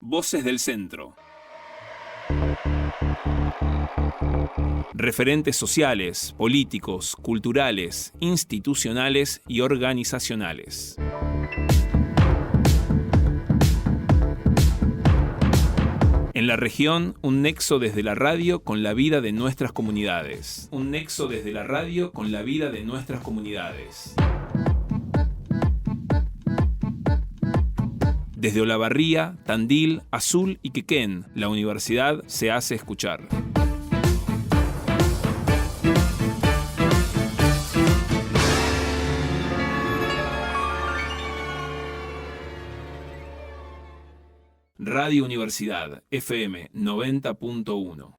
Voces del Centro. Referentes sociales, políticos, culturales, institucionales y organizacionales. En la región, un nexo desde la radio con la vida de nuestras comunidades. Un nexo desde la radio con la vida de nuestras comunidades. Desde Olavarría, Tandil, Azul y Quequén, la universidad se hace escuchar. Radio Universidad, FM 90.1.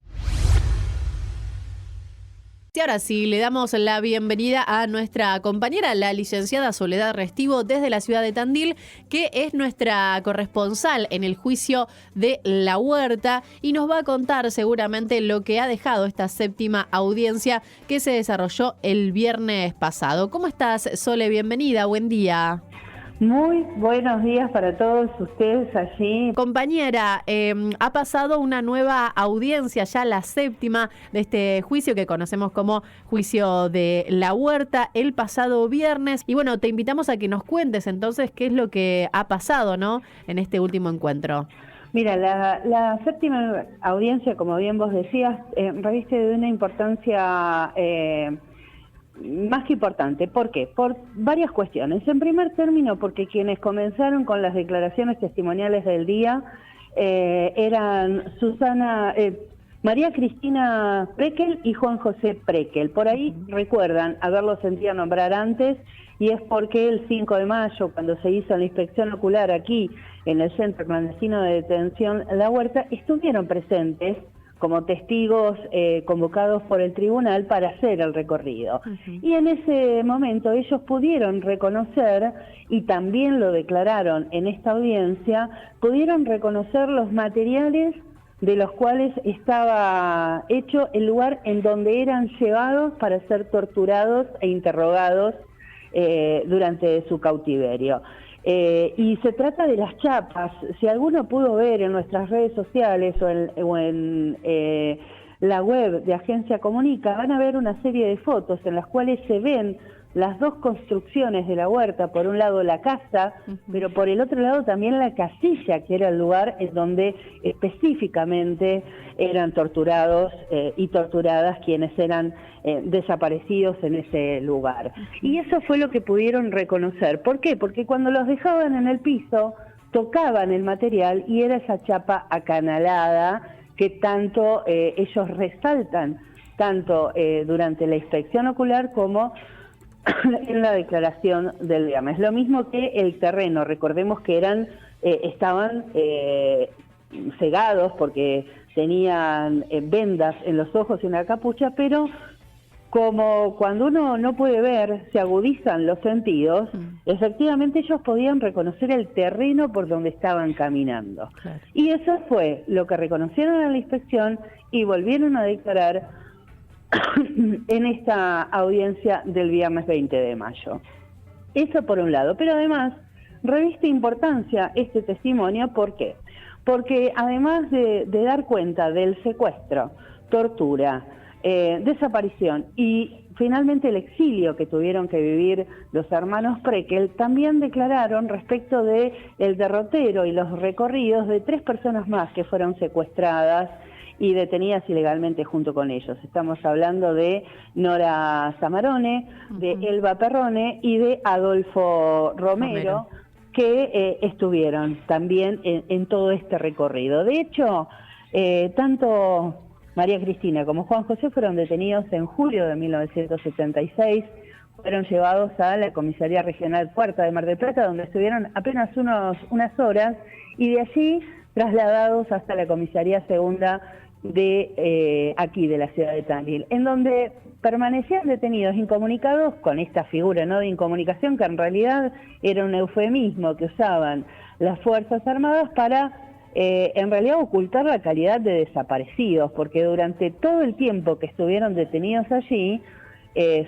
Y ahora sí, le damos la bienvenida a nuestra compañera, la licenciada Soledad Restivo, desde la ciudad de Tandil, que es nuestra corresponsal en el juicio de La Huerta y nos va a contar seguramente lo que ha dejado esta séptima audiencia que se desarrolló el viernes pasado. ¿Cómo estás, Sole? Bienvenida, buen día. Muy buenos días para todos ustedes allí. Compañera, ha pasado una nueva audiencia, ya la séptima de este juicio que conocemos como juicio de La Huerta, el pasado viernes. Y bueno, te invitamos a que nos cuentes entonces qué es lo que ha pasado, ¿no?, en este último encuentro. Mira, la séptima audiencia, como bien vos decías, reviste de una importancia más que importante. ¿Por qué? Por varias cuestiones. En primer término, porque quienes comenzaron con las declaraciones testimoniales del día eran María Cristina Prekel y Juan José Prekel. Por ahí recuerdan haberlo sentido nombrar antes, y es porque el 5 de mayo, cuando se hizo la inspección ocular aquí en el Centro Clandestino de Detención La Huerta, estuvieron presentes como testigos convocados por el tribunal para hacer el recorrido. Y en ese momento ellos pudieron reconocer, y también lo declararon en esta audiencia, pudieron reconocer los materiales de los cuales estaba hecho el lugar en donde eran llevados para ser torturados e interrogados durante su cautiverio. Y se trata de las chapas. Si alguno pudo ver en nuestras redes sociales o en la web de Agencia Comunica, van a ver una serie de fotos en las cuales se ven las dos construcciones de La Huerta, por un lado la casa, pero por el otro lado también la casilla, que era el lugar en donde específicamente eran torturados y torturadas quienes eran desaparecidos en ese lugar. Y eso fue lo que pudieron reconocer. ¿Por qué? Porque cuando los dejaban en el piso, tocaban el material y era esa chapa acanalada que tanto ellos resaltan, tanto durante la inspección ocular como en la declaración del viernes. Lo mismo que el terreno. Recordemos que estaban cegados porque tenían vendas en los ojos y una capucha, pero como cuando uno no puede ver, se agudizan los sentidos, efectivamente ellos podían reconocer el terreno por donde estaban caminando. Claro. Y eso fue lo que reconocieron en la inspección y volvieron a declarar en esta audiencia del viernes 20 de mayo. Eso por un lado, pero además reviste importancia este testimonio. ¿Por qué? Porque además de dar cuenta del secuestro, tortura, desaparición y finalmente el exilio que tuvieron que vivir los hermanos Prekel, también declararon respecto de el derrotero y los recorridos de 3 personas más que fueron secuestradas y detenidas ilegalmente junto con ellos. Estamos hablando de Nora Zamarone, de Elba Perrone y de Adolfo Romero. Que estuvieron también en todo este recorrido. De hecho, tanto María Cristina como Juan José fueron detenidos en julio de 1976, fueron llevados a la Comisaría Regional Cuarta de Mar del Plata, donde estuvieron apenas unas horas, y de allí trasladados hasta la Comisaría Segunda de aquí, de la ciudad de Tandil, en donde permanecían detenidos incomunicados con esta figura, ¿no?, de incomunicación, que en realidad era un eufemismo que usaban las Fuerzas Armadas para en realidad ocultar la calidad de desaparecidos, porque durante todo el tiempo que estuvieron detenidos allí,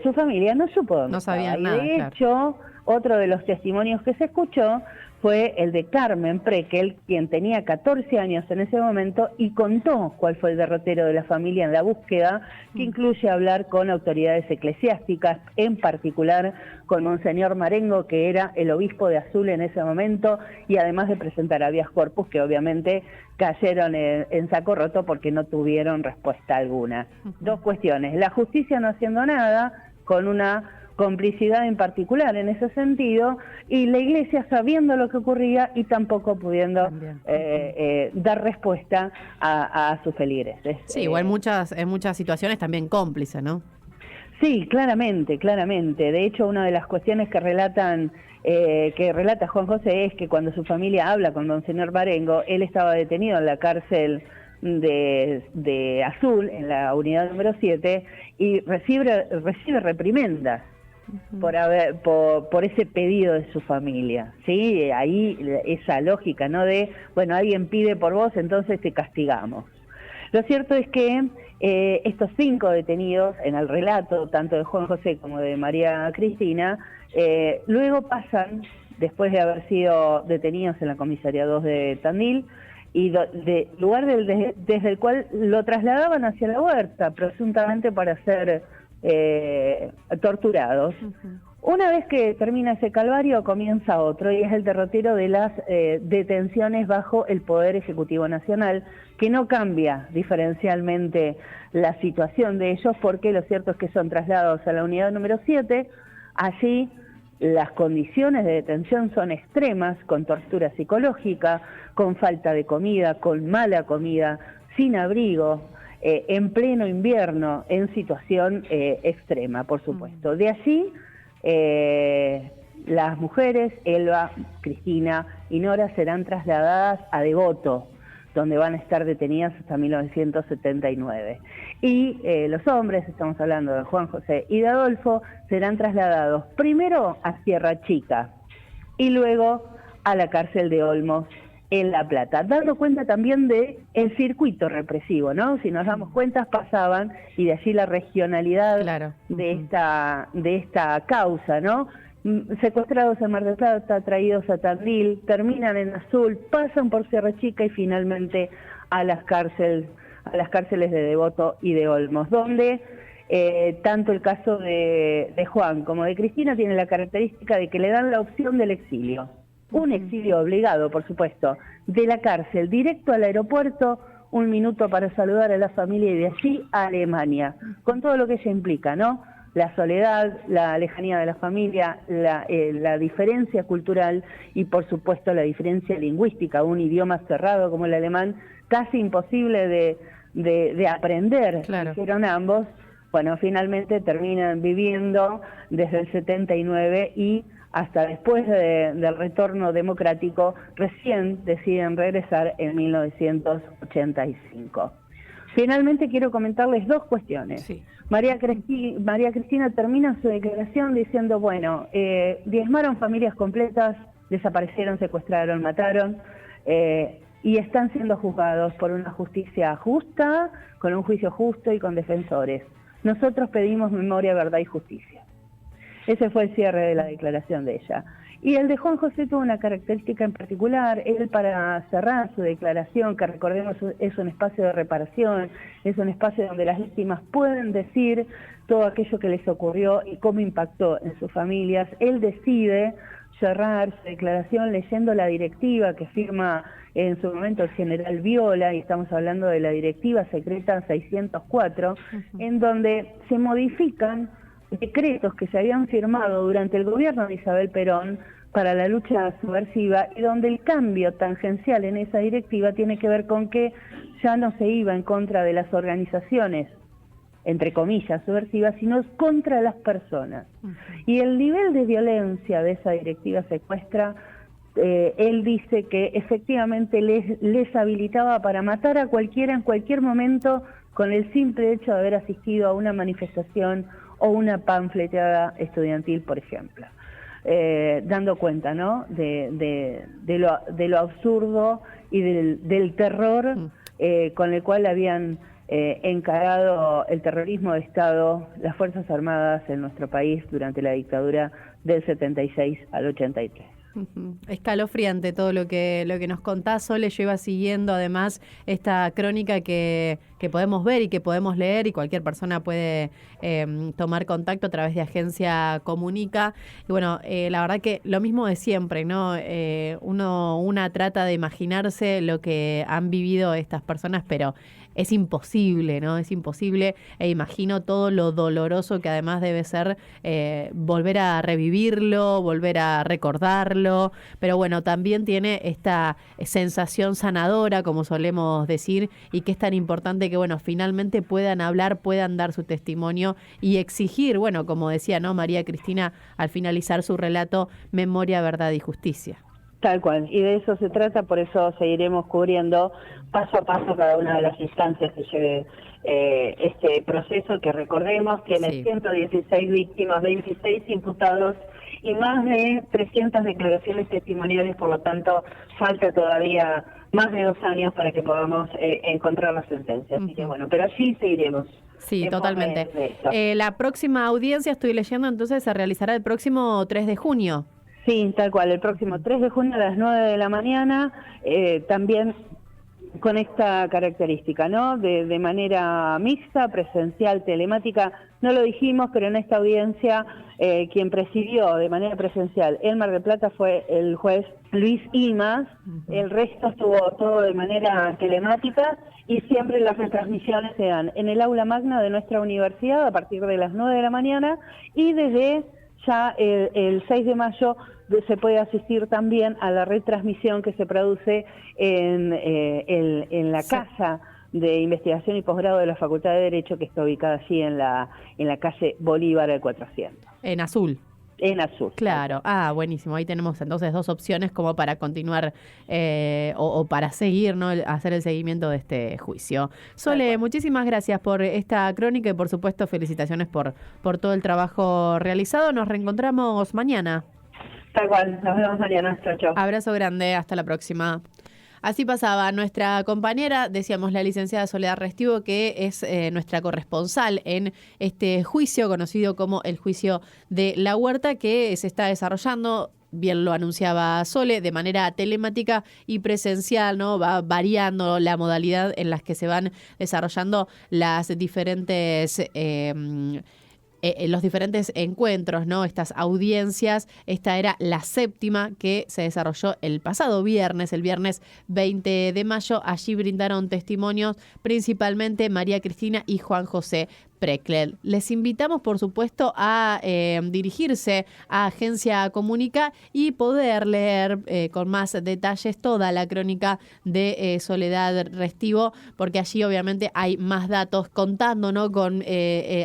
su familia no supo dónde estaba. Sabían nada, y de hecho, otro de los testimonios que se escuchó fue fue el de Carmen Prekel, quien tenía 14 años en ese momento y contó cuál fue el derrotero de la familia en la búsqueda, que incluye hablar con autoridades eclesiásticas, en particular con Monseñor Marengo, que era el obispo de Azul en ese momento, y además de presentar habeas corpus, que obviamente cayeron en saco roto porque no tuvieron respuesta alguna. Dos cuestiones: la justicia no haciendo nada, con una complicidad en particular en ese sentido, y la Iglesia sabiendo lo que ocurría y tampoco pudiendo dar respuesta a sus feligreses. Sí, igual en muchas situaciones también cómplice, ¿no? Sí, claramente. De hecho, una de las cuestiones que relata Juan José es que cuando su familia habla con Monseñor Marengo, él estaba detenido en la cárcel de Azul, en la unidad número 7, y recibe reprimendas por ese pedido de su familia, ¿sí? Ahí esa lógica, ¿no? De, bueno, alguien pide por vos, entonces te castigamos. Lo cierto es que estos 5 detenidos, en el relato tanto de Juan José como de María Cristina, luego pasan, después de haber sido detenidos en la comisaría 2 de Tandil, y lugar desde el cual lo trasladaban hacia la huerta, presuntamente para ser torturados. Una vez que termina ese calvario, comienza otro, y es el derrotero de las detenciones bajo el Poder Ejecutivo Nacional, que no cambia diferencialmente la situación de ellos, porque lo cierto es que son trasladados a la unidad número 7, allí las condiciones de detención son extremas, con tortura psicológica, con falta de comida, con mala comida, sin abrigo, en pleno invierno, en situación extrema, por supuesto. De allí, las mujeres, Elba, Cristina y Nora, serán trasladadas a Devoto, donde van a estar detenidas hasta 1979. Y los hombres, estamos hablando de Juan José y de Adolfo, serán trasladados primero a Sierra Chica y luego a la cárcel de Olmos en La Plata, dando cuenta también de el circuito represivo, ¿no? Si nos damos cuenta, pasaban, y de allí la regionalidad de esta causa, ¿no? Secuestrados en Mar del Plata, traídos a Tandil, terminan en Azul, pasan por Sierra Chica y finalmente a las cárceles de Devoto y de Olmos, donde tanto el caso de Juan como de Cristina tiene la característica de que le dan la opción del exilio. Un exilio obligado, por supuesto, de la cárcel directo al aeropuerto, 1 minuto para saludar a la familia y de allí a Alemania, con todo lo que ello implica, ¿no? La soledad, la lejanía de la familia, la diferencia cultural y, por supuesto, la diferencia lingüística, un idioma cerrado como el alemán, casi imposible de aprender, dijeron ambos. Bueno, finalmente terminan viviendo desde el 79 y hasta después del retorno democrático, recién deciden regresar en 1985. Finalmente quiero comentarles 2 cuestiones. Sí. María Cristina termina su declaración diciendo, bueno, diezmaron familias completas, desaparecieron, secuestraron, mataron, y están siendo juzgados por una justicia justa, con un juicio justo y con defensores. Nosotros pedimos memoria, verdad y justicia. Ese fue el cierre de la declaración de ella. Y el de Juan José tuvo una característica en particular. Él, para cerrar su declaración, que recordemos es un espacio de reparación, es un espacio donde las víctimas pueden decir todo aquello que les ocurrió y cómo impactó en sus familias, él decide cerrar su declaración leyendo la directiva que firma en su momento el general Viola, y estamos hablando de la directiva secreta 604, en donde se modifican decretos que se habían firmado durante el gobierno de Isabel Perón para la lucha subversiva, y donde el cambio tangencial en esa directiva tiene que ver con que ya no se iba en contra de las organizaciones, entre comillas, subversivas, sino contra las personas. Y el nivel de violencia de esa directiva secuestra, él dice que efectivamente les habilitaba para matar a cualquiera en cualquier momento con el simple hecho de haber asistido a una manifestación o una panfleteada estudiantil, por ejemplo. Dando cuenta, ¿no?, de lo absurdo y del terror con el cual habían encarado el terrorismo de Estado las Fuerzas Armadas en nuestro país durante la dictadura del 76 al 83. Escalofriante todo lo que nos contás, Sole. Yo iba siguiendo además esta crónica que podemos ver y que podemos leer, y cualquier persona puede tomar contacto a través de Agencia Comunica. Y bueno, la verdad que lo mismo de siempre, ¿no? Una trata de imaginarse lo que han vivido estas personas, pero es imposible, ¿no? Es imposible, e imagino todo lo doloroso que además debe ser volver a revivirlo, volver a recordarlo, pero bueno, también tiene esta sensación sanadora, como solemos decir, y que es tan importante que, bueno, finalmente puedan hablar, puedan dar su testimonio y exigir, bueno, como decía, ¿no?, María Cristina, al finalizar su relato, memoria, verdad y justicia. Tal cual, y de eso se trata, por eso seguiremos cubriendo paso a paso cada una de las instancias que lleve este proceso, que recordemos tiene 116 víctimas, 26 imputados y más de 300 declaraciones testimoniales, por lo tanto falta todavía más de 2 años para que podamos encontrar la sentencia. Así que bueno, pero allí seguiremos. Sí, totalmente. La próxima audiencia, estoy leyendo, entonces se realizará el próximo 3 de junio. Sí, tal cual, el próximo 3 de junio a las 9 de la mañana, también con esta característica, ¿no? De manera mixta, presencial, telemática. No lo dijimos, pero en esta audiencia quien presidió de manera presencial en Mar del Plata fue el juez Luis Imas. El resto estuvo todo de manera telemática, y siempre las retransmisiones se dan en el aula magna de nuestra universidad a partir de las 9 de la mañana, y desde ya el 6 de mayo se puede asistir también a la retransmisión que se produce en la Casa de Investigación y Posgrado de la Facultad de Derecho, que está ubicada allí en la calle Bolívar al 400. En azul. En azul. Claro. Ah, buenísimo. Ahí tenemos entonces 2 opciones como para continuar o para seguir, ¿no?, hacer el seguimiento de este juicio. Sole, muchísimas gracias por esta crónica y por supuesto felicitaciones por todo el trabajo realizado. Nos reencontramos mañana. Tal cual. Nos vemos mañana. Chao, chao. Abrazo grande. Hasta la próxima. Así pasaba nuestra compañera, decíamos, la licenciada Soledad Restivo, que es nuestra corresponsal en este juicio conocido como el juicio de La Huerta, que se está desarrollando, bien lo anunciaba Sole, de manera telemática y presencial, ¿no? Va variando la modalidad en las que se van desarrollando las diferentes los diferentes encuentros, ¿no? Estas audiencias. Esta era la 7ª que se desarrolló el pasado viernes, el viernes 20 de mayo. Allí brindaron testimonios principalmente María Cristina y Juan José Preckler. Les invitamos, por supuesto, a dirigirse a Agencia Comunica y poder leer con más detalles toda la crónica de Soledad Restivo, porque allí obviamente hay más datos contando, ¿no?, con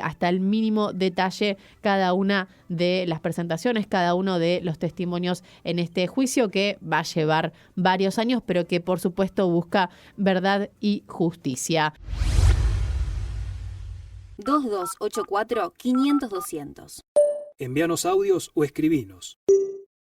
hasta el mínimo detalle cada una de las presentaciones, cada uno de los testimonios en este juicio, que va a llevar varios años, pero que por supuesto busca verdad y justicia. 2284-500-200. Envíanos audios o escribinos.